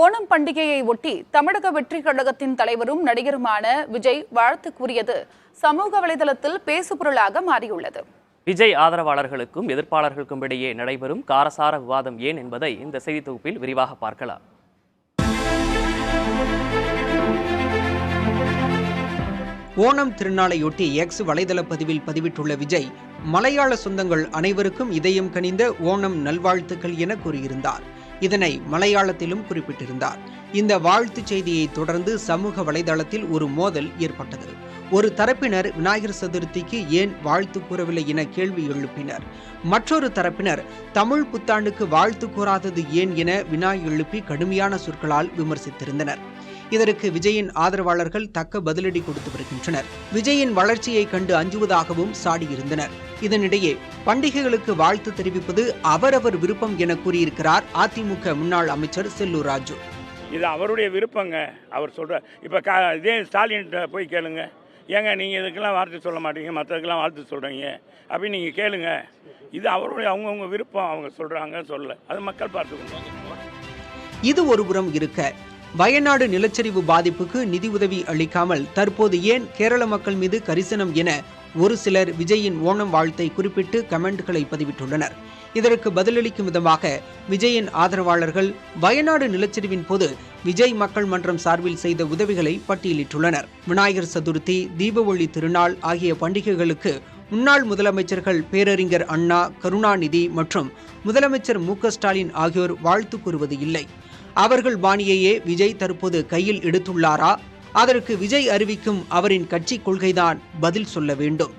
ஓணம் பண்டிகையை ஒட்டி தமிழக வெற்றிக் கழகத்தின் தலைவரும் நடிகருமான விஜய் வாழ்த்து கூறியது சமூக வலைதளத்தில் பேசுபொருளாக மாறியுள்ளது. விஜய் ஆதரவாளர்களுக்கும் எதிர்ப்பாளர்களுக்கும் இடையே நடைபெறும் காரசார விவாதம் ஏன் என்பதை இந்த செய்தி தொகுப்பில் விரிவாக பார்க்கலாம். ஓணம் திருநாளையொட்டி எக்ஸ் வலைதள பதிவில் பதிவிட்டுள்ள விஜய், மலையாள சொந்தங்கள் அனைவருக்கும் இதயம் கனிந்த ஓணம் நல்வாழ்த்துக்கள் என கூறியிருந்தார். இதனை மலையாளத்திலும் குறிப்பிட்டிருந்தார். இந்த வாழ்த்து செய்தியை தொடர்ந்து சமூக வலைதளத்தில் ஒரு மோதல் ஏற்பட்டது. ஒரு தரப்பினர் விநாயகர் சதுர்த்திக்கு ஏன் வாழ்த்து கூறவில்லை என கேள்வி எழுப்பினர். மற்றொரு தரப்பினர் தமிழ் புத்தாண்டுக்கு வாழ்த்து கூறாதது ஏன் என வினா எழுப்பி கடுமையான சொற்களால் விமர்சித்திருந்தனர். இதற்கு விஜயின் ஆதரவாளர்கள் தக்க பதிலடி கொடுத்து வருகின்றனர். விஜயின் வளர்ச்சியை கண்டு அஞ்சுவதாகவும் சாடியிருந்தனர். இதனிடையே பண்டிகைகளுக்கு வாழ்த்து தெரிவிப்பது அவரவர் விருப்பம் என கூறியிருக்கிறார் அதிமுக முன்னாள் அமைச்சர் செல்லூர் ராஜு. இது அவருடைய விருப்பங்க. அவர் சொல்ற இப்ப இதே ஸ்டாலின் போய் கேளுங்க, ஏங்க நீங்க இதுக்கெல்லாம் வாழ்த்து சொல்ல மாட்டீங்க, மற்றதுக்கெல்லாம் வாழ்த்து சொல்றீங்க அப்படின்னு நீங்க கேளுங்க. இது அவருடைய அவங்கவுங்க விருப்பம், அவங்க சொல்றாங்க சொல்ல, அது மக்கள் பார்த்துக்கணும். இது ஒருபுறம் இருக்க, வயநாடு நிலச்சரிவு பாதிப்புக்கு நிதி உதவி அளிக்காமல் தற்போது ஏன் கேரள மக்கள் மீது கரிசனம் என ஒரு சிலர் விஜயின் ஓணம் வாழ்த்தை குறிப்பிட்டு கமெண்ட்களை பதிவிட்டுள்ளனர். இதற்கு பதிலளிக்கும் விதமாக விஜயின் ஆதரவாளர்கள் வயநாடு நிலச்சரிவின் போது விஜய் மக்கள் மன்றம் சார்பில் செய்த உதவிகளை பட்டியலிட்டுள்ளனர். விநாயகர் சதுர்த்தி, தீபாவளி திருநாள் ஆகிய பண்டிகைகளுக்கு முன்னாள் முதலமைச்சர்கள் பேரறிஞர் அண்ணா, கருணாநிதி மற்றும் முதலமைச்சர் மு.க.ஸ்டாலின் ஆகியோர் வாழ்த்து கூறுவது இல்லை. அவர்கள் பாணியையே விஜய் தற்போது கையில் எடுத்துள்ளாரா? அதற்கு விஜய் அறிவிக்கும் அவரின் கட்சி கொள்கைதான் பதில் சொல்ல வேண்டும்.